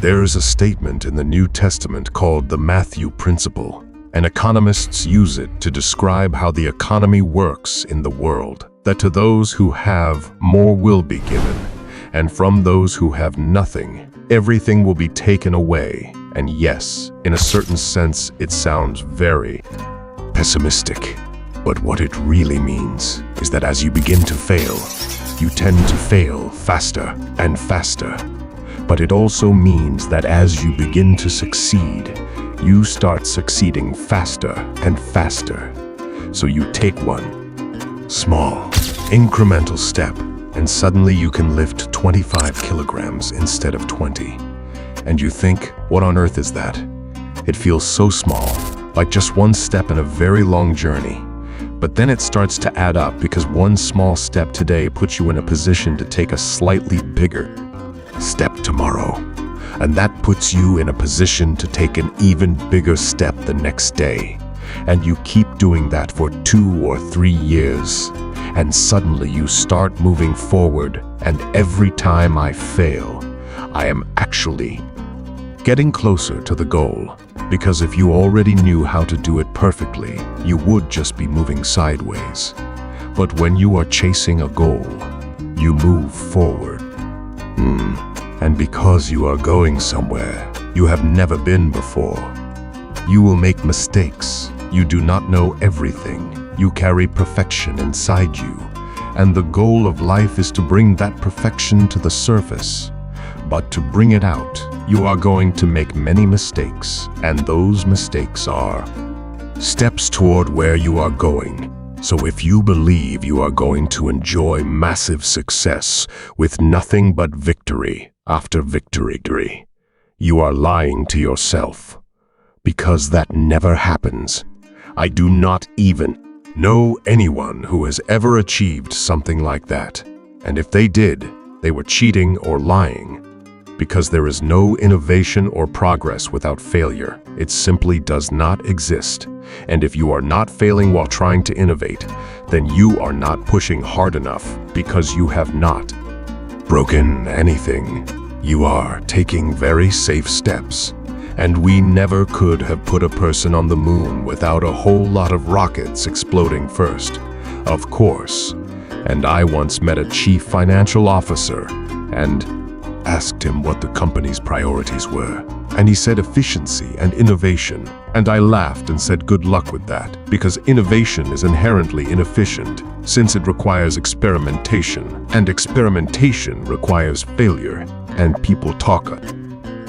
There is a statement in the New Testament called the Matthew Principle, and economists use it to describe how the economy works in the world, that to those who have, more will be given, and from those who have nothing, everything will be taken away. And yes, in a certain sense, it sounds very pessimistic. But what it really means is that as you begin to fail, you tend to fail faster and faster. But it also means that as you begin to succeed, you start succeeding faster and faster. So you take one small, incremental step, and suddenly you can lift 25 kilograms instead of 20. And you think, what on earth is that? It feels so small, like just one step in a very long journey. But then it starts to add up because one small step today puts you in a position to take a slightly bigger step tomorrow. And that puts you in a position to take an even bigger step the next day. And you keep doing that for 2 or 3 years. And suddenly you start moving forward, and every time I fail, I am actually getting closer to the goal. Because if you already knew how to do it perfectly, you would just be moving sideways. But when you are chasing a goal, you move forward. And because you are going somewhere you have never been before, you will make mistakes. You do not know everything. You carry perfection inside you. And the goal of life is to bring that perfection to the surface. But to bring it out, you are going to make many mistakes, and those mistakes are steps toward where you are going. So if you believe you are going to enjoy massive success with nothing but victory after victory, you are lying to yourself. Because that never happens. I do not even know anyone who has ever achieved something like that. And if they did, they were cheating or lying. Because there is no innovation or progress without failure. It simply does not exist. And if you are not failing while trying to innovate, then you are not pushing hard enough because you have not broken anything. You are taking very safe steps. And we never could have put a person on the moon without a whole lot of rockets exploding first. Of course. And I once met a chief financial officer and asked him what the company's priorities were. And he said efficiency and innovation. And I laughed and said good luck with that, because innovation is inherently inefficient, since it requires experimentation, and experimentation requires failure. And people talk a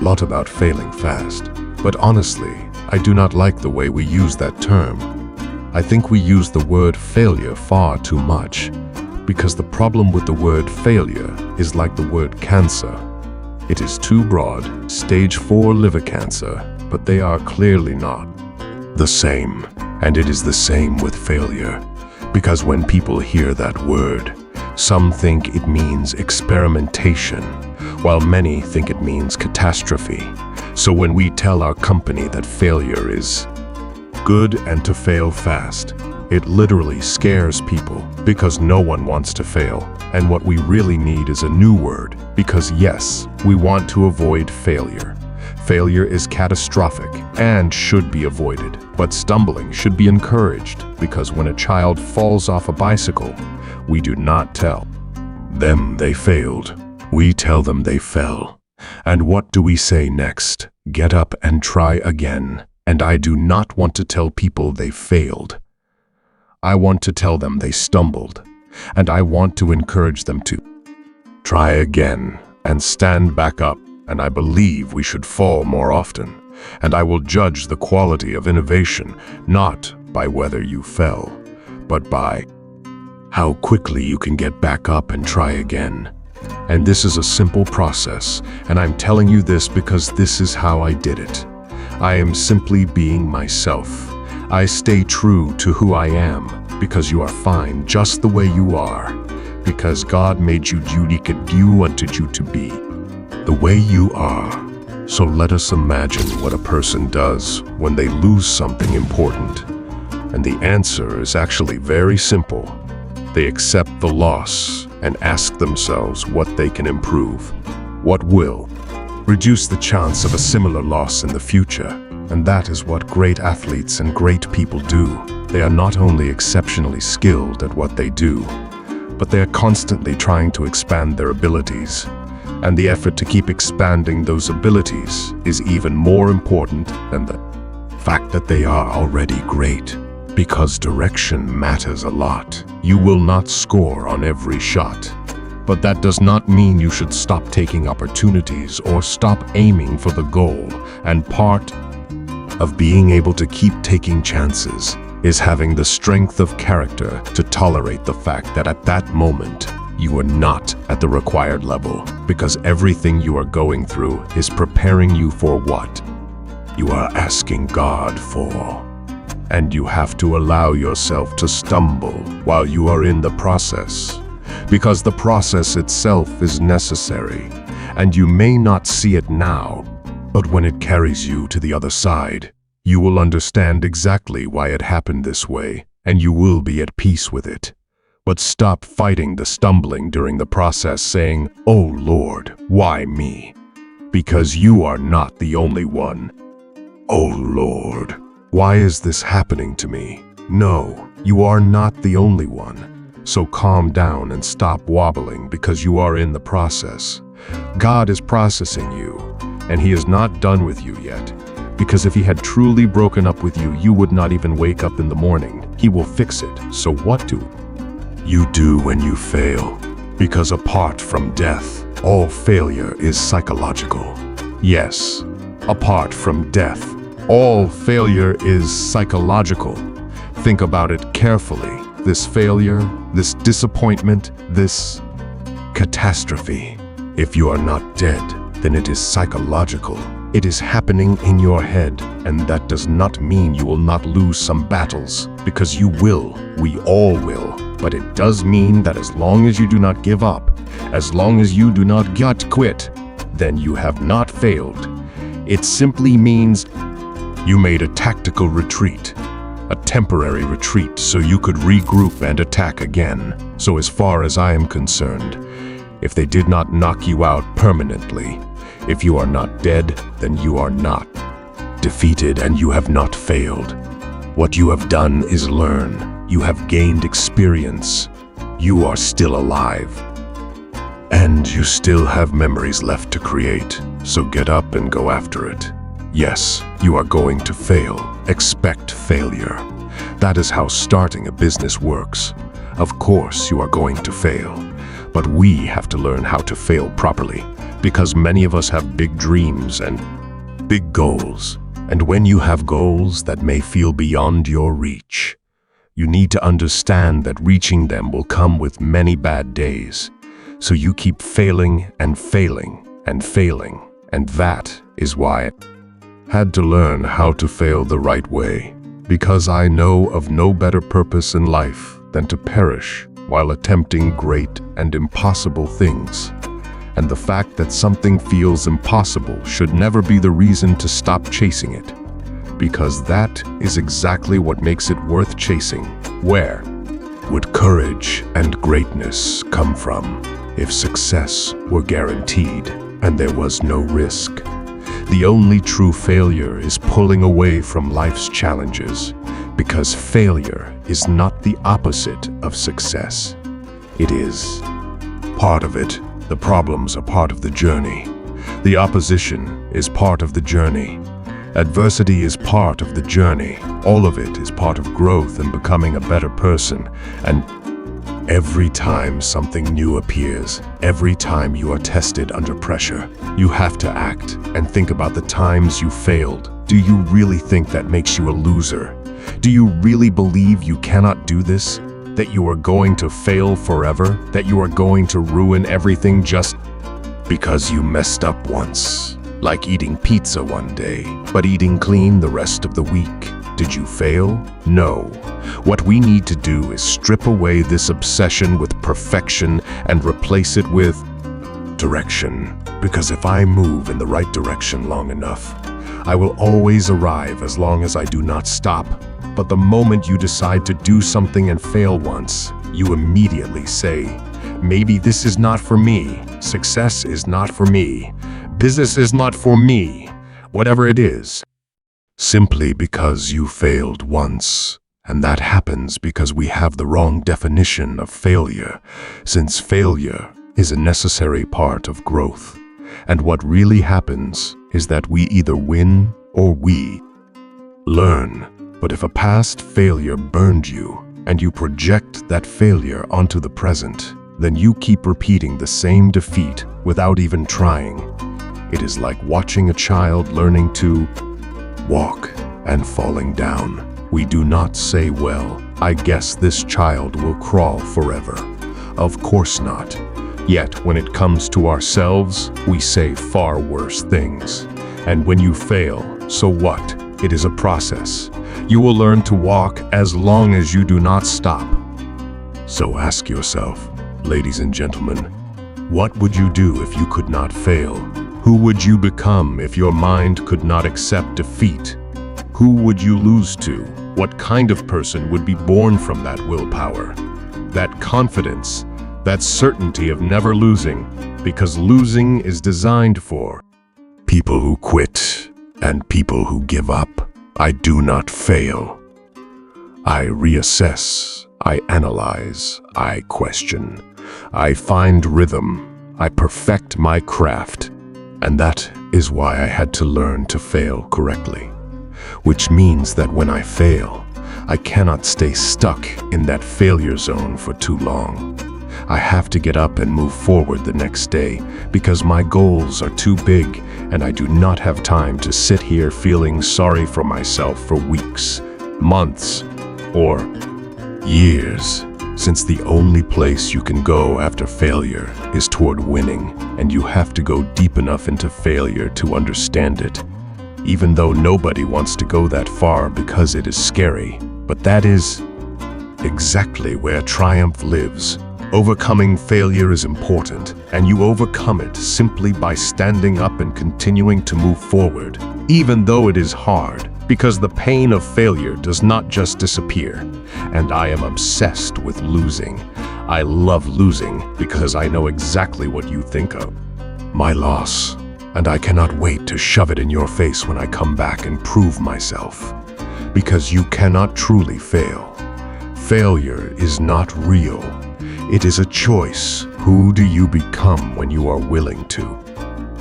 lot about failing fast. But honestly, I do not like the way we use that term. I think we use the word failure far too much, because the problem with the word failure is like the word cancer. It is too broad, stage 4 liver cancer, but they are clearly not the same. And it is the same with failure, because when people hear that word, some think it means experimentation, while many think it means catastrophe. So when we tell our company that failure is good and to fail fast, it literally scares people, because no one wants to fail. And what we really need is a new word, because yes, we want to avoid failure. Failure is catastrophic and should be avoided, but stumbling should be encouraged, because when a child falls off a bicycle, we do not tell them they failed. We tell them they fell. And what do we say next? Get up and try again. And I do not want to tell people they failed. I want to tell them they stumbled. And I want to encourage them to try again and stand back up. And I believe we should fall more often. And I will judge the quality of innovation not by whether you fell, but by how quickly you can get back up and try again. And this is a simple process, and I'm telling you this because this is how I did it. I am simply being myself. I stay true to who I am, because you are fine just the way you are, because God made you unique and you wanted you to be the way you are. So let us imagine what a person does when they lose something important. And the answer is actually very simple. They accept the loss and ask themselves what they can improve, what will reduce the chance of a similar loss in the future. And that is what great athletes and great people do. They are not only exceptionally skilled at what they do, but they are constantly trying to expand their abilities. And the effort to keep expanding those abilities is even more important than the fact that they are already great. Because direction matters a lot. You will not score on every shot. But that does not mean you should stop taking opportunities or stop aiming for the goal. And part of being able to keep taking chances is having the strength of character to tolerate the fact that at that moment, you are not at the required level, because everything you are going through is preparing you for what you are asking God for. And you have to allow yourself to stumble while you are in the process, because the process itself is necessary, and you may not see it now, but when it carries you to the other side, you will understand exactly why it happened this way, and you will be at peace with it. But stop fighting the stumbling during the process, saying, "Oh Lord, why me?" Because you are not the only one. "Oh Lord, why is this happening to me?" No, you are not the only one. So calm down and stop wobbling, because you are in the process. God is processing you, and He is not done with you yet. Because if He had truly broken up with you, you would not even wake up in the morning. He will fix it. So what do you do when you fail? Because apart from death, all failure is psychological. Yes, apart from death, all failure is psychological. Think about it carefully. This failure, this disappointment, this catastrophe. If you are not dead, then it is psychological. It is happening in your head, and that does not mean you will not lose some battles, because you will. We all will. But it does mean that as long as you do not give up, as long as you do not quit, then you have not failed. It simply means you made a tactical retreat, a temporary retreat, so you could regroup and attack again. So as far as I am concerned, if they did not knock you out permanently, if you are not dead, then you are not defeated and you have not failed. What you have done is learn. You have gained experience. You are still alive. And you still have memories left to create. So get up and go after it. Yes, you are going to fail. Expect failure. That is how starting a business works. Of course, you are going to fail. But we have to learn how to fail properly, because many of us have big dreams and big goals. And when you have goals that may feel beyond your reach, you need to understand that reaching them will come with many bad days. So you keep failing and failing and failing. And that is why I had to learn how to fail the right way, because I know of no better purpose in life than to perish while attempting great and impossible things. And the fact that something feels impossible should never be the reason to stop chasing it, because that is exactly what makes it worth chasing. Where would courage and greatness come from if success were guaranteed and there was no risk? The only true failure is pulling away from life's challenges, because failure is not the opposite of success. It is part of it. The problems are part of the journey. The opposition is part of the journey. Adversity is part of the journey. All of it is part of growth and becoming a better person. And every time something new appears, every time you are tested under pressure, you have to act and think about the times you failed. Do you really think that makes you a loser? Do you really believe you cannot do this? That you are going to fail forever? That you are going to ruin everything just because you messed up once? Like eating pizza one day, but eating clean the rest of the week. Did you fail? No. What we need to do is strip away this obsession with perfection and replace it with direction. Because if I move in the right direction long enough, I will always arrive as long as I do not stop. But the moment you decide to do something and fail once, you immediately say, maybe this is not for me. Success is not for me. Business is not for me, whatever it is. Simply because you failed once. And that happens because we have the wrong definition of failure, since failure is a necessary part of growth. And what really happens is that we either win or we learn. But if a past failure burned you, and you project that failure onto the present, then you keep repeating the same defeat without even trying. It is like watching a child learning to walk and falling down. We do not say, well, I guess this child will crawl forever. Of course not. Yet, when it comes to ourselves, we say far worse things. And when you fail, so what? It is a process. You will learn to walk as long as you do not stop. So ask yourself, ladies and gentlemen, what would you do if you could not fail? Who would you become if your mind could not accept defeat? Who would you lose to? What kind of person would be born from that willpower? That confidence, that certainty of never losing, because losing is designed for people who quit and people who give up. I do not fail. I reassess, I analyze, I question, I find rhythm, I perfect my craft. And that is why I had to learn to fail correctly. Which means that when I fail, I cannot stay stuck in that failure zone for too long. I have to get up and move forward the next day because my goals are too big and I do not have time to sit here feeling sorry for myself for weeks, months, or years. Since the only place you can go after failure is toward winning, and you have to go deep enough into failure to understand it. Even though nobody wants to go that far because it is scary, but that is exactly where triumph lives. Overcoming failure is important, and you overcome it simply by standing up and continuing to move forward, even though it is hard, because the pain of failure does not just disappear. And I am obsessed with losing. I love losing because I know exactly what you think of my loss. And I cannot wait to shove it in your face when I come back and prove myself. Because you cannot truly fail. Failure is not real. It is a choice. Who do you become when you are willing to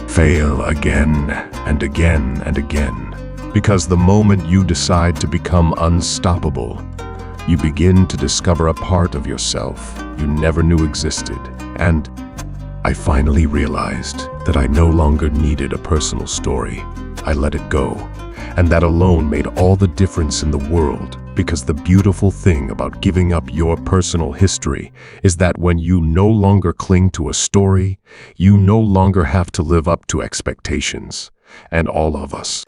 fail again and again and again? Because the moment you decide to become unstoppable, you begin to discover a part of yourself you never knew existed. And I finally realized that I no longer needed a personal story. I let it go, and that alone made all the difference in the world, because the beautiful thing about giving up your personal history is that when you no longer cling to a story, you no longer have to live up to expectations. And all of us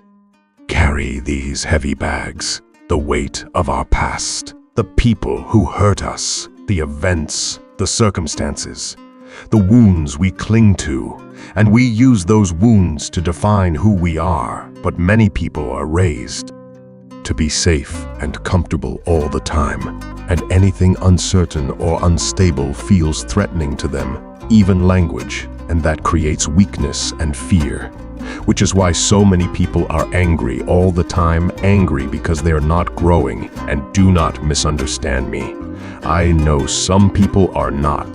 carry these heavy bags, the weight of our past, the people who hurt us, the events, the circumstances, the wounds we cling to, and we use those wounds to define who we are. But many people are raised to be safe and comfortable all the time, and anything uncertain or unstable feels threatening to them, even language, and that creates weakness and fear. Which is why so many people are angry all the time, angry because they are not growing. And do not misunderstand me. I know some people are not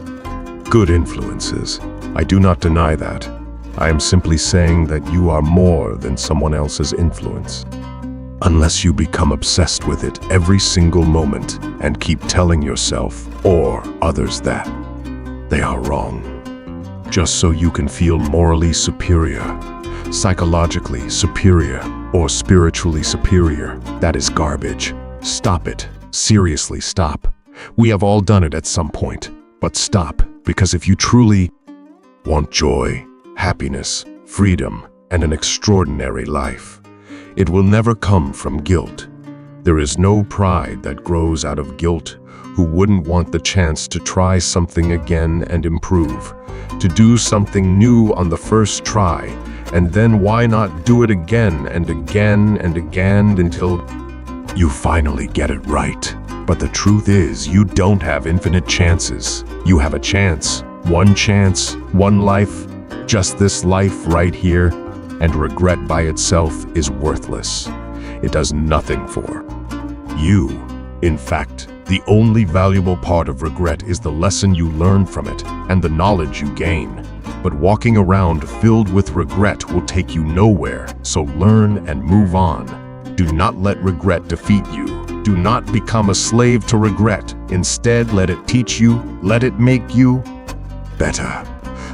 good influences. I do not deny that. I am simply saying that you are more than someone else's influence. Unless you become obsessed with it every single moment and keep telling yourself or others that they are wrong, just so you can feel morally superior, psychologically superior, or spiritually superior. That is garbage. Stop it. Seriously, stop. We have all done it at some point, but stop. Because if you truly want joy, happiness, freedom, and an extraordinary life, it will never come from guilt. There is no pride that grows out of guilt. Who wouldn't want the chance to try something again and improve, to do something new on the first try, and then why not do it again and again and again until you finally get it right? But the truth is, you don't have infinite chances. You have a chance, one life, Just this life right here, and regret by itself is worthless. It does nothing for you. In fact, the only valuable part of regret is the lesson you learn from it and the knowledge you gain. But walking around filled with regret will take you nowhere, so learn and move on. Do not let regret defeat you. Do not become a slave to regret. Instead, let it teach you, let it make you better.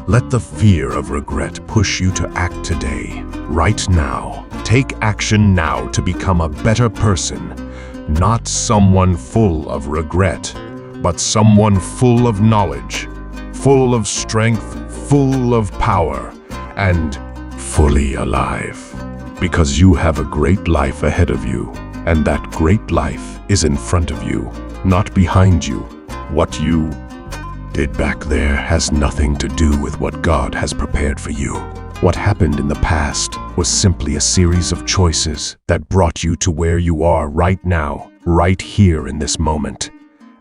Let the fear of regret push you to act today, right now. Take action now to become a better person. Not someone full of regret, but someone full of knowledge, full of strength, full of power, and fully alive. Because you have a great life ahead of you, and that great life is in front of you, not behind you. What you did back there has nothing to do with what God has prepared for you. What happened in the past was simply a series of choices that brought you to where you are right now, right here in this moment.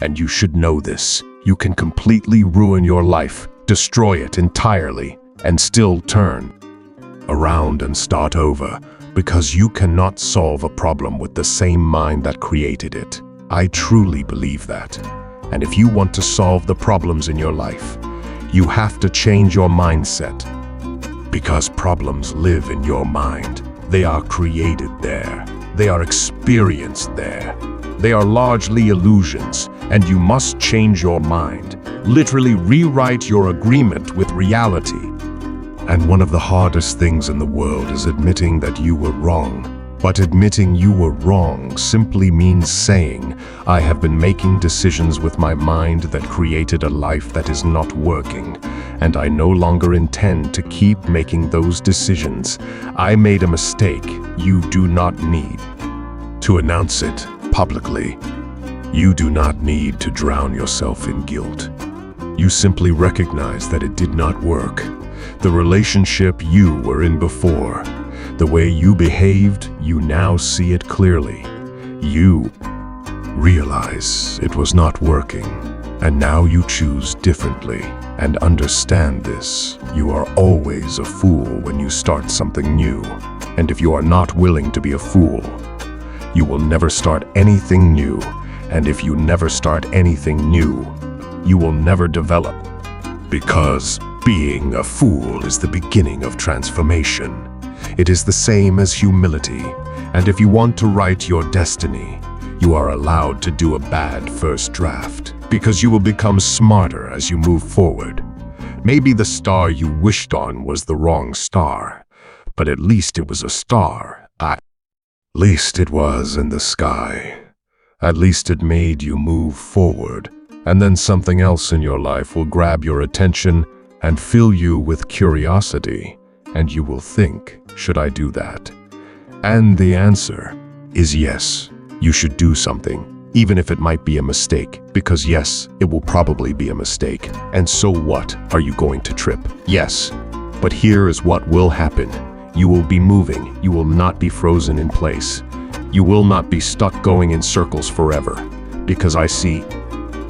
And you should know this. You can completely ruin your life, destroy it entirely, and still turn around and start over, because you cannot solve a problem with the same mind that created it. I truly believe that. And if you want to solve the problems in your life, you have to change your mindset. Because problems live in your mind. They are created there. They are experienced there. They are largely illusions, and you must change your mind. Literally rewrite your agreement with reality. And one of the hardest things in the world is admitting that you were wrong. But admitting you were wrong simply means saying, I have been making decisions with my mind that created a life that is not working, and I no longer intend to keep making those decisions. I made a mistake. You do not need to announce it publicly. You do not need to drown yourself in guilt. You simply recognize that it did not work. The relationship you were in before, the way you behaved, you now see it clearly. You realize it was not working, and now you choose differently. And understand this, you are always a fool when you start something new. And if you are not willing to be a fool, you will never start anything new. And if you never start anything new, you will never develop. Because being a fool is the beginning of transformation. It is the same as humility, and if you want to write your destiny, you are allowed to do a bad first draft, because you will become smarter as you move forward. Maybe the star you wished on was the wrong star, but at least it was a star. At least it was in the sky. At least it made you move forward, and then something else in your life will grab your attention and fill you with curiosity, and you will think, should I do that? And the answer is yes, you should do something, even if it might be a mistake, because yes, it will probably be a mistake. And so what? Are you going to trip? Yes, but here is what will happen. You will be moving. You will not be frozen in place. You will not be stuck going in circles forever, because I see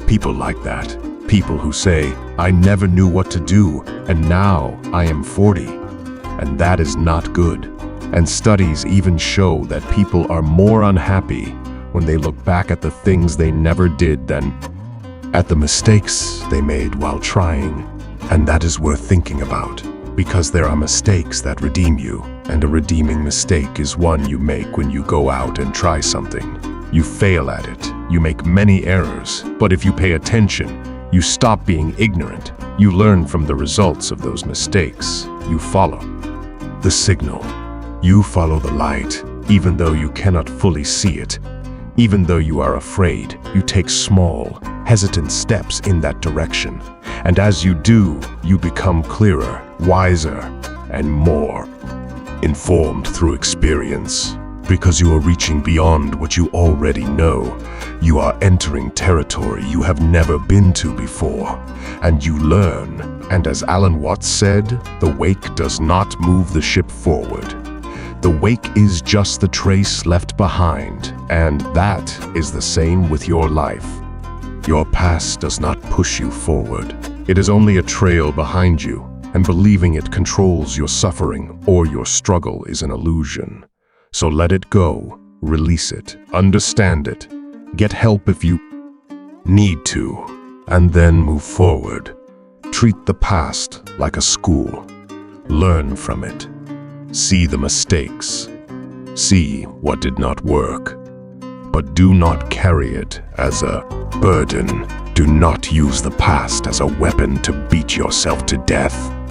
people like that. People who say, I never knew what to do, and now I am 40. And that is not good. And studies even show that people are more unhappy when they look back at the things they never did than at the mistakes they made while trying. And that is worth thinking about, because there are mistakes that redeem you, and a redeeming mistake is one you make when you go out and try something. You fail at it, you make many errors, but if you pay attention, you stop being ignorant. You learn from the results of those mistakes. You follow the signal. You follow the light, even though you cannot fully see it. Even though you are afraid, you take small, hesitant steps in that direction. And as you do, you become clearer, wiser, and more informed through experience. Because you are reaching beyond what you already know. You are entering territory you have never been to before. And you learn. And as Alan Watts said, the wake does not move the ship forward. The wake is just the trace left behind. And that is the same with your life. Your past does not push you forward. It is only a trail behind you. and believing it controls your suffering or your struggle is an illusion. So let it go, release it, understand it, get help if you need to, and then move forward. Treat the past like a school. Learn from it. See the mistakes. See what did not work. But do not carry it as a burden. Do not use the past as a weapon to beat yourself to death.